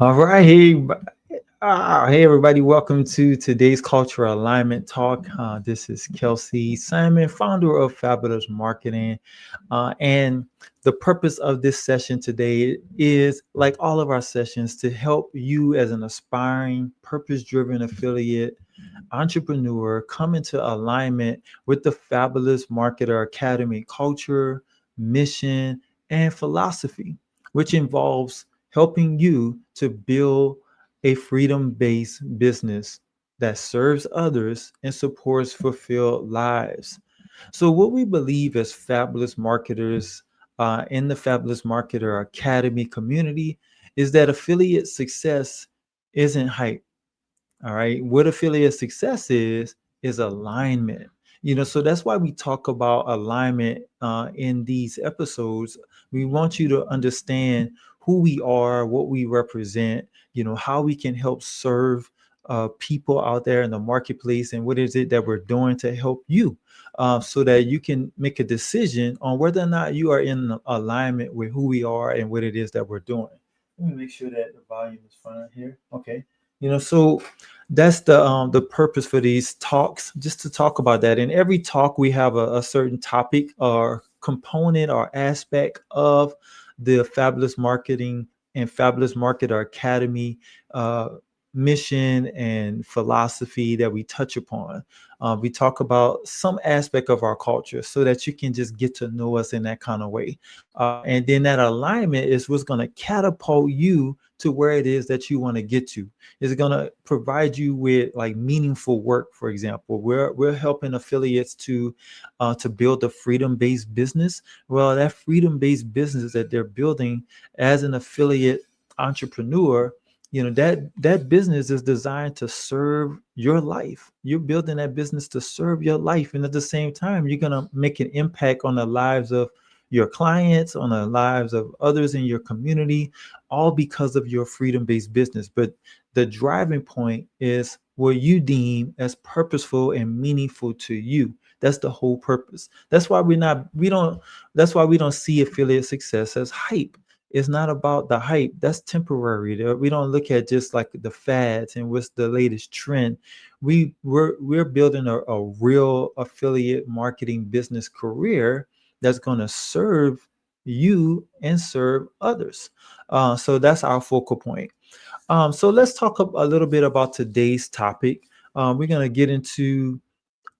All right, hey everybody, welcome to today's Cultural Alignment Talk. This is Kelsey Simon, founder of Fabulous Marketing, and the purpose of this session today is, like all of our sessions, to help you as an aspiring, purpose-driven affiliate entrepreneur come into alignment with the Fabulous Marketer Academy culture, mission, and philosophy, which involves helping you to build a freedom based business that serves others and supports fulfilled lives. So, what we believe as fabulous marketers in the Fabulous Marketer Academy community is that affiliate success isn't hype. All right. What affiliate success is alignment. So that's why we talk about alignment in these episodes. We want you to understand who we are, what we represent, how we can help serve people out there in the marketplace, and what is it that we're doing to help you so that you can make a decision on whether or not you are in alignment with who we are and what it is that we're doing. Let me make sure that the volume is fine here. Okay. So that's the purpose for these talks, just to talk about that. In every talk we have a certain topic or component or aspect of the Fabulous Marketing and Fabulous Marketer Academy mission and philosophy that we touch upon. We talk about some aspect of our culture so that you can just get to know us in that kind of way. And then that alignment is what's going to catapult you to where it is that you want to get to. Is going to provide you with like meaningful work. For example, we're helping affiliates to build a freedom-based business. Well, that freedom-based business that they're building as an affiliate entrepreneur, that business is designed to serve your life. You're building that business to serve your life, and at the same time you're going to make an impact on the lives of your clients, on the lives of others in your community, all because of your freedom-based business. But the driving point is what you deem as purposeful and meaningful to you. That's the whole purpose. That's why we don't see affiliate success as hype. It's not about the hype. That's temporary. We don't look at just like the fads and what's the latest trend. We're building a real affiliate marketing business career that's going to serve you and serve others. So that's our focal point. So let's talk a little bit about today's topic. We're going to get into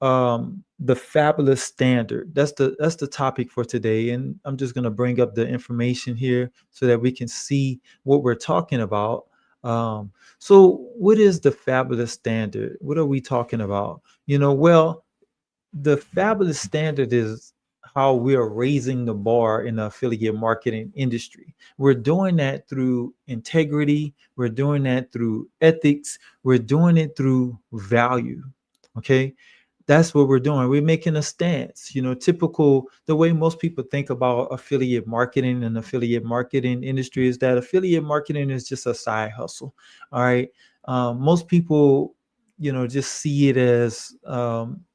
the fabulous standard. That's the topic for today, and I'm just going to bring up the information here so that we can see what we're talking about. So what is the fabulous standard? What are we talking about? Well, the fabulous standard is how we are raising the bar in the affiliate marketing industry. We're doing that through integrity, we're doing that through ethics, we're doing it through value. Okay, that's what we're doing. We're making a stance. Typical, the way most people think about affiliate marketing and affiliate marketing industry is that affiliate marketing is just a side hustle. All right. Most people, just see it as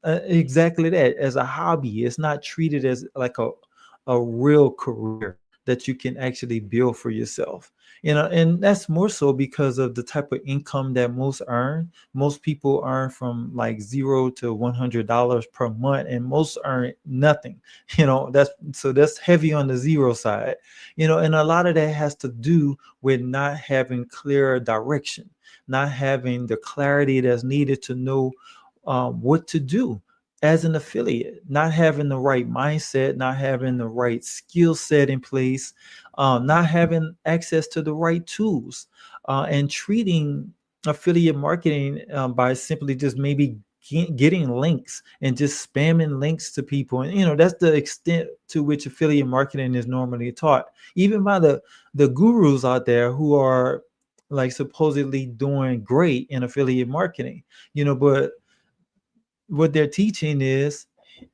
exactly that, as a hobby. It's not treated as like a real career that you can actually build for yourself. And that's more so because of the type of income that most earn. Most people earn from like $0 to $100 per month, and most earn nothing. That's heavy on the zero side. And a lot of that has to do with not having clear direction, not having the clarity that's needed to know what to do as an affiliate, not having the right mindset, not having the right skill set in place, not having access to the right tools, and treating affiliate marketing by simply just maybe getting links and just spamming links to people. And that's the extent to which affiliate marketing is normally taught, even by the gurus out there who are like supposedly doing great in affiliate marketing. But what they're teaching is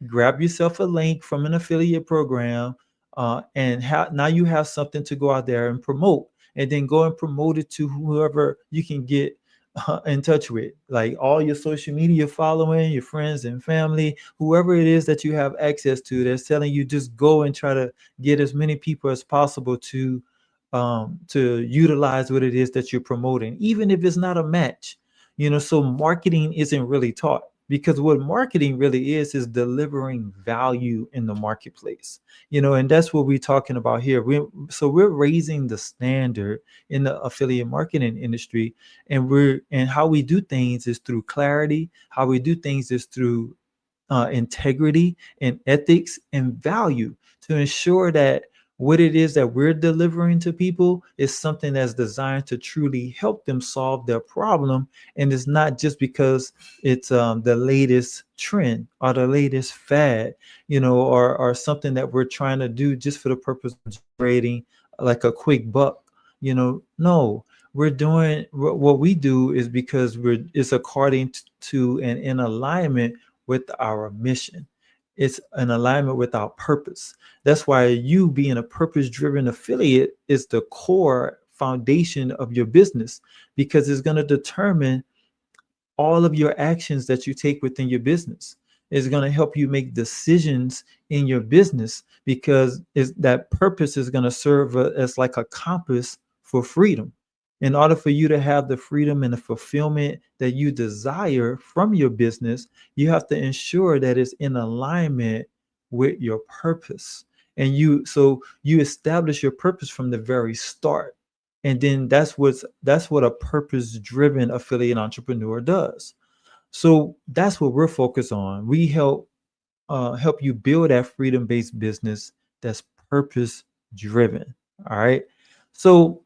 grab yourself a link from an affiliate program, and now you have something to go out there and promote, and then go and promote it to whoever you can get in touch with, like all your social media following, your friends and family, whoever it is that you have access to, that's telling you just go and try to get as many people as possible to to utilize what it is that you're promoting, even if it's not a match. So marketing isn't really taught, because what marketing really is delivering value in the marketplace. And that's what we're talking about here. We're raising the standard in the affiliate marketing industry, and how we do things is through clarity. How we do things is through integrity and ethics and value, to ensure that what it is that we're delivering to people is something that's designed to truly help them solve their problem. And it's not just because it's the latest trend or the latest fad, or something that we're trying to do just for the purpose of generating like a quick buck. No, we're doing what we do is because it's according to and in alignment with our mission. It's an alignment with our purpose. That's why you being a purpose-driven affiliate is the core foundation of your business, because it's going to determine all of your actions that you take within your business. Is going to help you make decisions in your business, because that purpose is going to serve as like a compass for freedom. In order for you to have the freedom and the fulfillment that you desire from your business, you have to ensure that it's in alignment with your purpose. And you establish your purpose from the very start. And then that's what a purpose-driven affiliate entrepreneur does. So that's what we're focused on. We help you build that freedom-based business that's purpose-driven. All right. So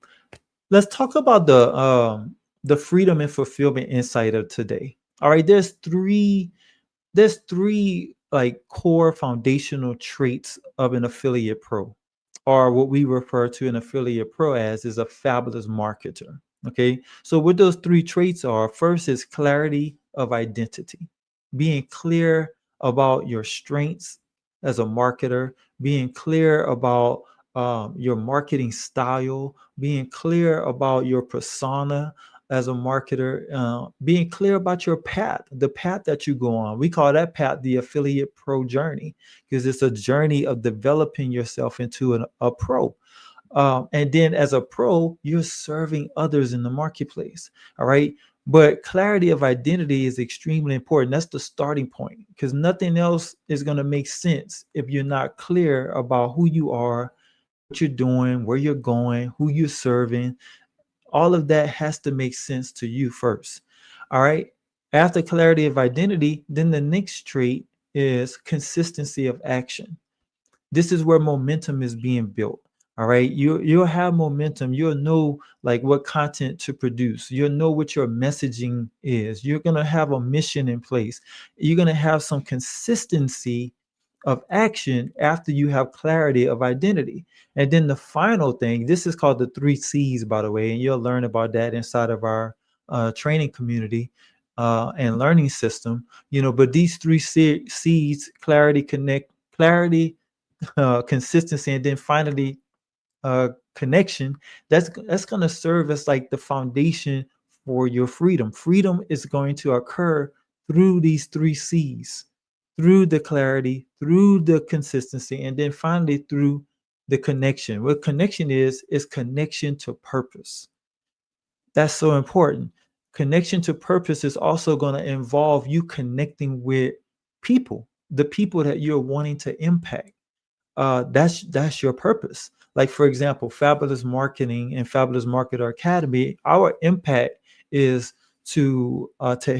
let's talk about the freedom and fulfillment insight of today. All right. There's three like core foundational traits of an affiliate pro, or what we refer to an affiliate pro as is a fabulous marketer. Okay, so what those three traits are: first is clarity of identity, being clear about your strengths as a marketer, being clear about your marketing style, being clear about your persona as a marketer, being clear about your path, the path that you go on. We call that path the affiliate pro journey, because it's a journey of developing yourself into a pro. And then as a pro, you're serving others in the marketplace. All right. But clarity of identity is extremely important. That's the starting point, because nothing else is going to make sense if you're not clear about who you are, what you're doing, where you're going, who you're serving. All of that has to make sense to you first. All right. After clarity of identity, then the next trait is consistency of action. This is where momentum is being built. All right. You'll have momentum. You'll know like what content to produce. You'll know what your messaging is. You're gonna have a mission in place. You're gonna have some consistency of action after you have clarity of identity. And then the final thing, this is called the 3 C's, by the way, and you'll learn about that inside of our training community and learning system. But these C's: clarity, consistency, and then finally connection. That's going to serve as like the foundation for your freedom. Freedom is going to occur through these 3 C's: through the clarity, through the consistency, and then finally through the connection. What connection is connection to purpose. That's so important. Connection to purpose is also going to involve you connecting with people, the people that you're wanting to impact. That's your purpose. Like, for example, Fabulous Marketing and Fabulous Marketer Academy, our impact is to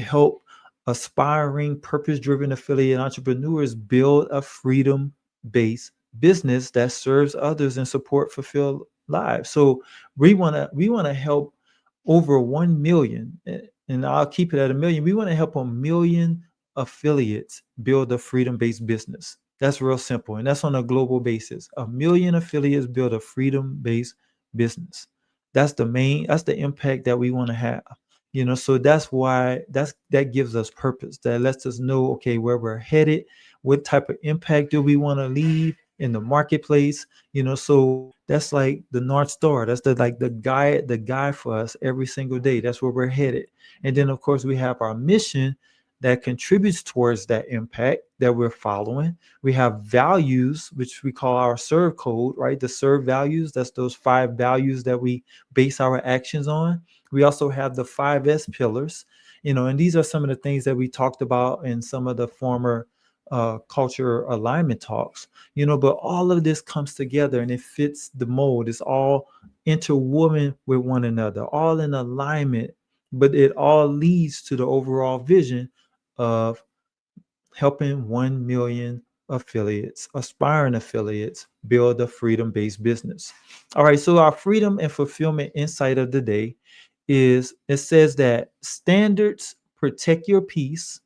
help aspiring purpose-driven affiliate entrepreneurs build a freedom-based business that serves others and support fulfilled lives. So we want to help over 1 million, and I'll keep it at 1 million. We want to help 1 million affiliates build a freedom-based business. That's real simple. And that's on a global basis. 1 million affiliates build a freedom-based business. That's the impact that we want to have. So that's why that gives us purpose. That lets us know, okay, where we're headed, what type of impact do we want to leave in the marketplace. So that's like the North Star. That's the guide for us every single day. That's where we're headed. And then of course we have our mission that contributes towards that impact that we're following. We have values, which we call our serve code, right? The serve values, that's those 5 values that we base our actions on. We also have the 5S pillars, and these are some of the things that we talked about in some of the former culture alignment talks, but all of this comes together and it fits the mold. It's all interwoven with one another, all in alignment, but it all leads to the overall vision of helping 1 million affiliates, aspiring affiliates, build a freedom-based business. All right, so our freedom and fulfillment insight of the day is, it says that standards protect your peace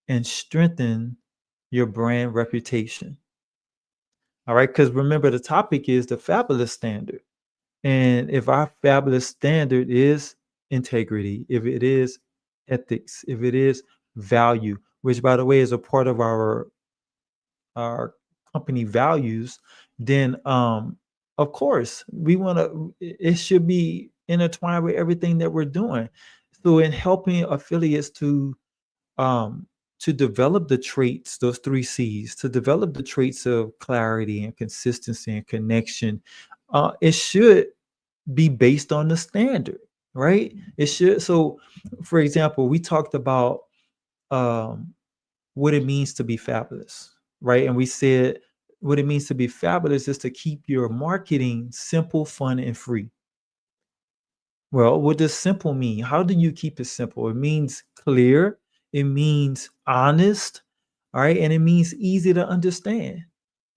and strengthen your brand reputation. All right, because remember, the topic is the fabulous standard. And if our fabulous standard is integrity, if it is ethics, if it is value, which by the way is a part of our company values, then of course we want to, it should be intertwined with everything that we're doing. So in helping affiliates um to develop the traits, those 3 C's, to develop the traits of clarity and consistency and connection, it should be based on the standard, right? It should. So, for example, we talked about um, what it means to be fabulous, right? And we said what it means to be fabulous is to keep your marketing simple, fun, and free. Well, what does simple mean? How do you keep it simple? It means clear, it means honest, all right, and it means easy to understand.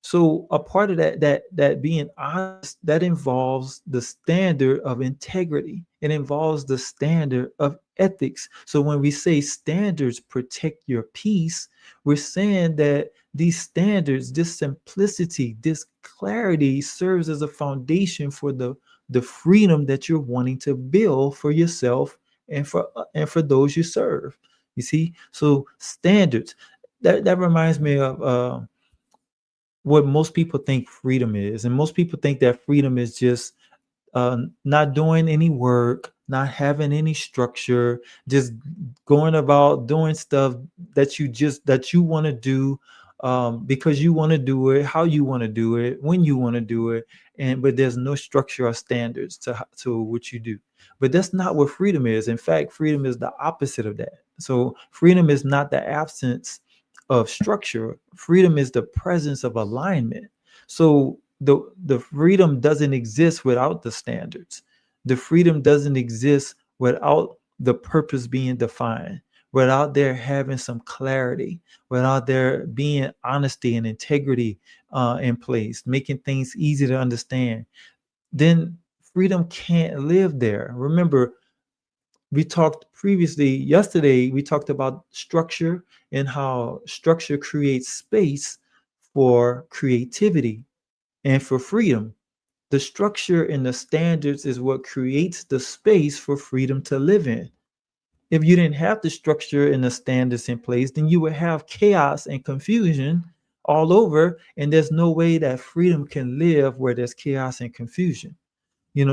So a part of that being honest, that involves the standard of integrity. It involves the standard of ethics. So when we say standards protect your peace, we're saying that these standards, this simplicity, this clarity serves as a foundation for the freedom that you're wanting to build for yourself and for those you serve. You see, so standards. That reminds me of what most people think freedom is. And most people think that freedom is just not doing any work, not having any structure, just going about doing stuff that you want to do, because you want to do it, how you want to do it, when you want to do it, and but there's no structure or standards to what you do. But that's not what freedom is. In fact, freedom is the opposite of that. So freedom is not the absence of structure. Freedom is the presence of alignment. So the freedom doesn't exist without the standards. The freedom doesn't exist without the purpose being defined, without there having some clarity, without there being honesty and integrity in place, making things easy to understand. Then freedom can't live there. Remember, we talked previously, yesterday, we talked about structure and how structure creates space for creativity and for freedom. The structure and the standards is what creates the space for freedom to live in. If you didn't have the structure and the standards in place, then you would have chaos and confusion all over, and there's no way that freedom can live where there's chaos and confusion.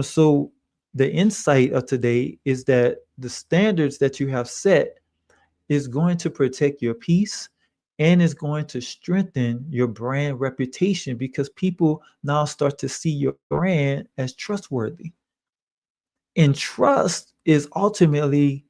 So the insight of today is that the standards that you have set is going to protect your peace and is going to strengthen your brand reputation, because people now start to see your brand as trustworthy. And trust is ultimately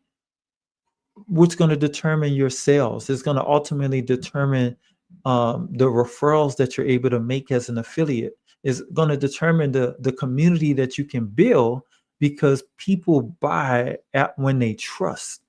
what's going to determine your sales. It's going to ultimately determine the referrals that you're able to make as an affiliate. Is going to determine the community that you can build, because people buy at when they trust.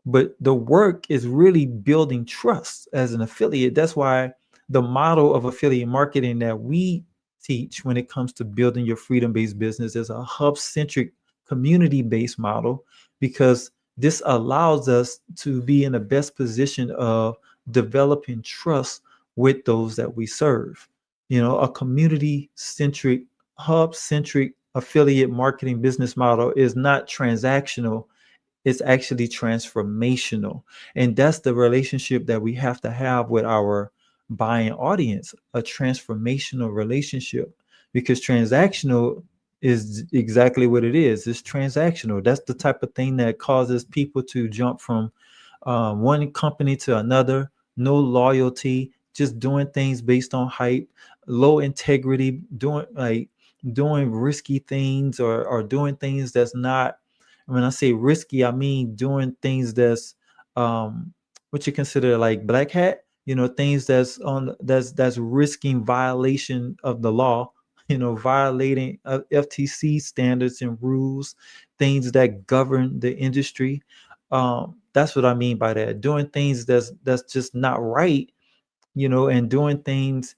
But the work is really building trust as an affiliate. That's why the model of affiliate marketing that we teach when it comes to building your freedom-based business is a hub-centric, community-based model, because this allows us to be in the best position of developing trust with those that we serve. A community-centric, hub-centric affiliate marketing business model is not transactional, it's actually transformational. And that's the relationship that we have to have with our buying audience, a transformational relationship, because transactional is exactly what it is. It's transactional. That's the type of thing that causes people to jump from one company to another, no loyalty, just doing things based on hype, low integrity, doing risky things, or doing things that's not. When I say risky, I mean doing things that's um, what you consider like black hat. Things that's risking violation of the law. Violating FTC standards and rules, things that govern the industry. That's what I mean by that. Doing things that's just not right, and doing things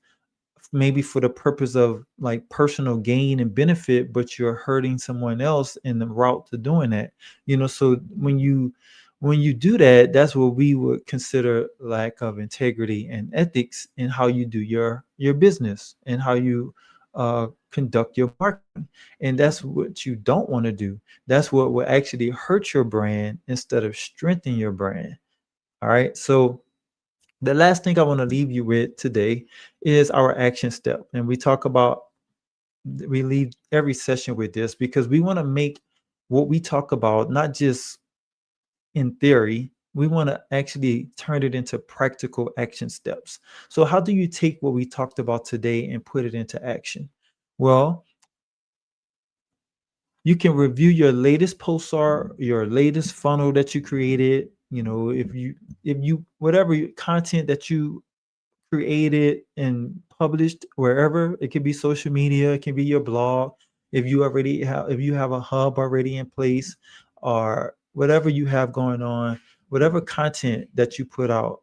maybe for the purpose of like personal gain and benefit, but you're hurting someone else in the route to doing that. So when you do that, that's what we would consider lack of integrity and ethics in how you do your business and how you conduct your marketing. And that's what you don't want to do. That's what will actually hurt your brand instead of strengthen your brand. All right. So the last thing I want to leave you with today is our action step. And we leave every session with this because we want to make what we talk about not just in theory, we want to actually turn it into practical action steps. So, how do you take what we talked about today and put it into action? Well, you can review your latest pulsar, your latest funnel that you created. If you whatever content that you created and published wherever. It could be social media, it can be your blog. If you have a hub already in place, or whatever you have going on, whatever content that you put out,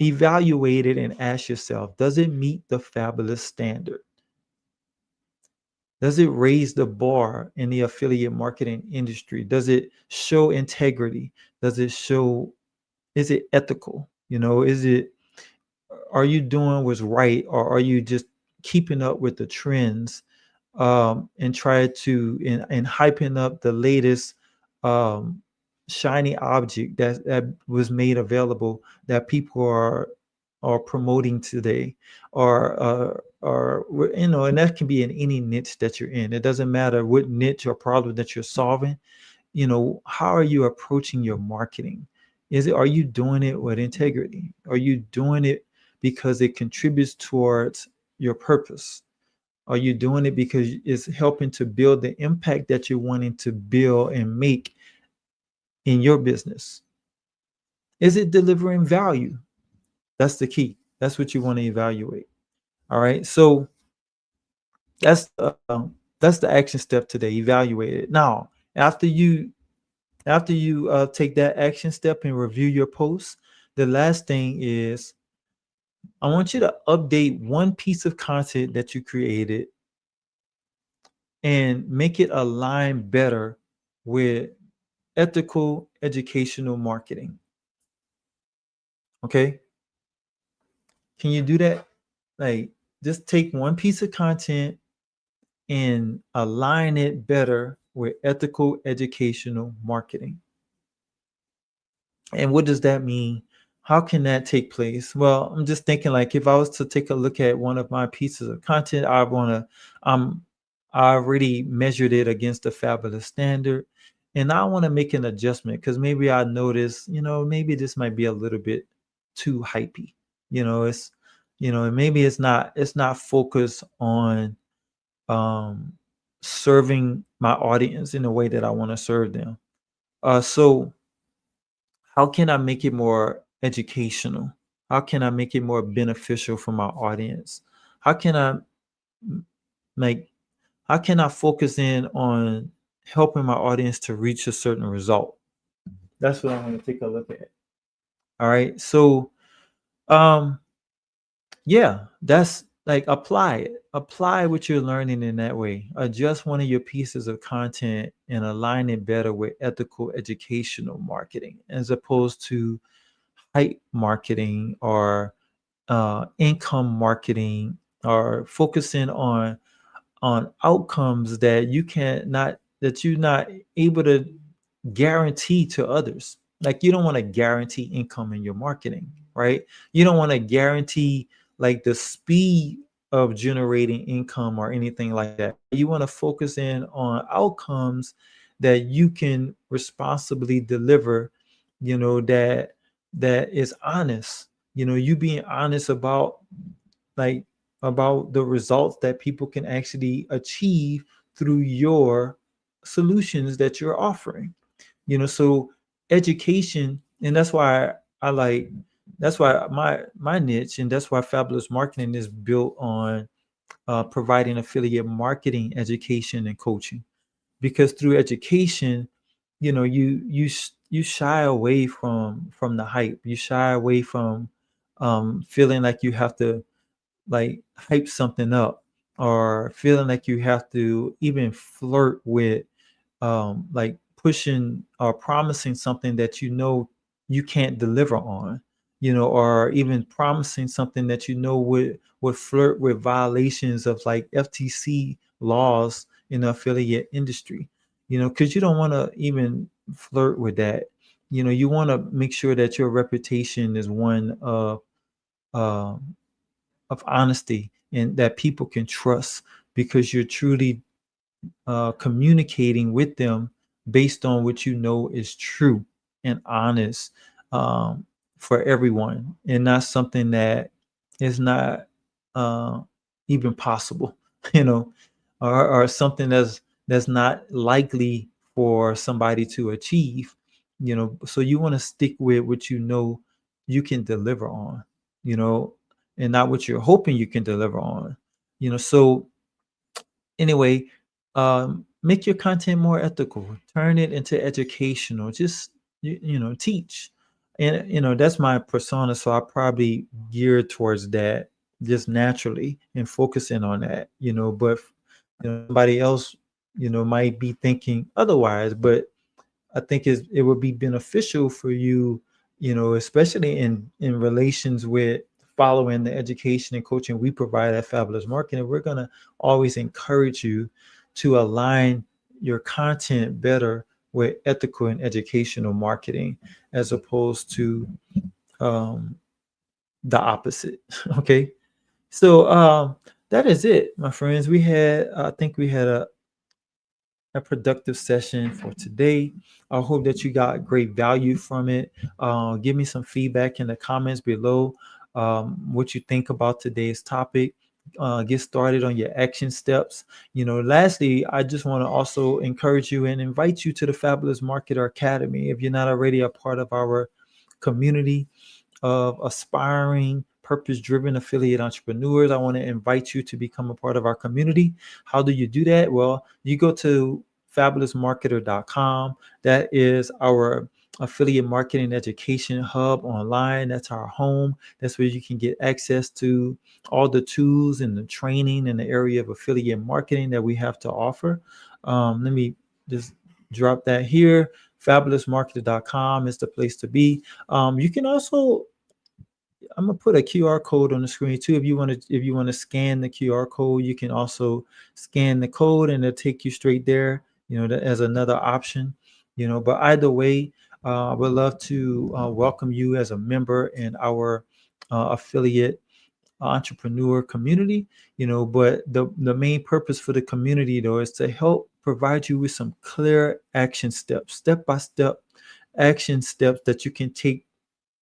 evaluate it and ask yourself, does it meet the fabulous standard? Does it raise the bar in the affiliate marketing industry? Does it show integrity? Does it show, is it ethical? Is it, are you doing what's right, or are you just keeping up with the trends, and try to and hyping up the latest um, shiny object that was made available that people are promoting today, or and that can be in any niche that you're in. It doesn't matter what niche or problem that you're solving. How are you approaching your marketing? Are you doing it with integrity? Are you doing it because it contributes towards your purpose? Are you doing it because it's helping to build the impact that you're wanting to build and make in your business? Is it delivering value? That's the key. That's what you want to evaluate. All right. So that's that's the action step today. Evaluate it. Now, after you take that action step and review your posts, the last thing is I want you to update one piece of content that you created and make it align better with ethical educational marketing. Okay? Can you do that? Like, just take one piece of content and align it better with ethical educational marketing. And what does that mean? How can that take place? Well, I'm just thinking like if I was to take a look at one of my pieces of content, um I already measured it against the fabulous standard. And I want to make an adjustment because maybe I notice, maybe this might be a little bit too hypey. It's and maybe it's not focused on um serving my audience in the way that I want to serve them. So how can I make it more educational? How can I make it more beneficial for my audience? How can I m- make how can I focus in on helping my audience to reach a certain result? That's what I want to take a look at. All right. So um yeah, that's like apply it. Apply what you're learning in that way. Adjust one of your pieces of content and align it better with ethical educational marketing as opposed to hype marketing or income marketing, or focusing on outcomes that you're not able to guarantee to others. Like you don't want to guarantee income in your marketing, right? You don't want to guarantee like the speed of generating income or anything like that. You want to focus in on outcomes that you can responsibly deliver that is honest. You being honest like about the results that people can actually achieve through your solutions that you're offering. So education, and that's why I like that's why my niche, and that's why Fabulous Marketing is built on providing affiliate marketing education and coaching. Because through education, you shy away from the hype. You shy away from feeling like you have to like hype something up, or feeling like you have to even flirt with like pushing or promising something that you can't deliver on, or even promising something that would flirt with violations of like FTC laws in the affiliate industry. Because you don't want to even flirt with that. You want to make sure that your reputation is one um, of honesty, and that people can trust, because you're truly communicating with them based on what is true and honest, um, for everyone, and not something that is not uh, even possible, you know, or something that's not likely for somebody to achieve. So you want to stick with what you can deliver on, you know, and not what you're hoping you can deliver on. So anyway, make your content more ethical, turn it into educational, just teach. And that's my persona, so I probably gear towards that just naturally and focusing on that. But somebody else might be thinking otherwise. But I think it would be beneficial for you, especially in relations with following the education and coaching we provide at Fabulous Marketing. We're gonna always encourage you to align your content better with ethical and educational marketing, as opposed to um, the opposite. Okay, so that is it, my friends. I think we had a productive session for today. I hope that you got great value from it. Give me some feedback in the comments below, what you think about today's topic. Get started on your action steps. Lastly, I just want to also encourage you and invite you to the Fabulous Marketer Academy. If you're not already a part of our community of aspiring purpose-driven affiliate entrepreneurs, I want to invite you to become a part of our community. How do you do that? Well, you go to fabulousmarketer.com. That is our affiliate marketing education hub online. That's our home. That's where you can get access to all the tools and the training in the area of affiliate marketing that we have to offer. Let me just drop that here. Fabulousmarketer.com is the place to be. You can also, I'm gonna put a QR code on the screen too. If you want to scan the QR code, you can also scan the code and it'll take you straight there. As another option. But either way, I would love to welcome you as a member in our affiliate entrepreneur community. But the main purpose for the community though is to help provide you with some clear action steps, step by step action steps that you can take,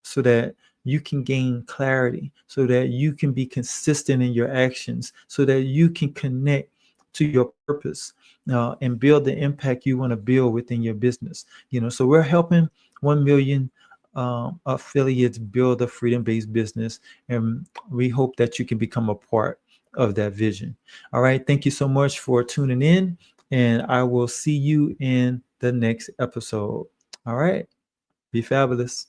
so that you can gain clarity, so that you can be consistent in your actions, so that you can connect to your purpose, and build the impact you want to build within your business. So we're helping 1 million affiliates build a freedom-based business, and we hope that you can become a part of that vision. All right. Thank you so much for tuning in, and I will see you in the next episode. All right. Be fabulous.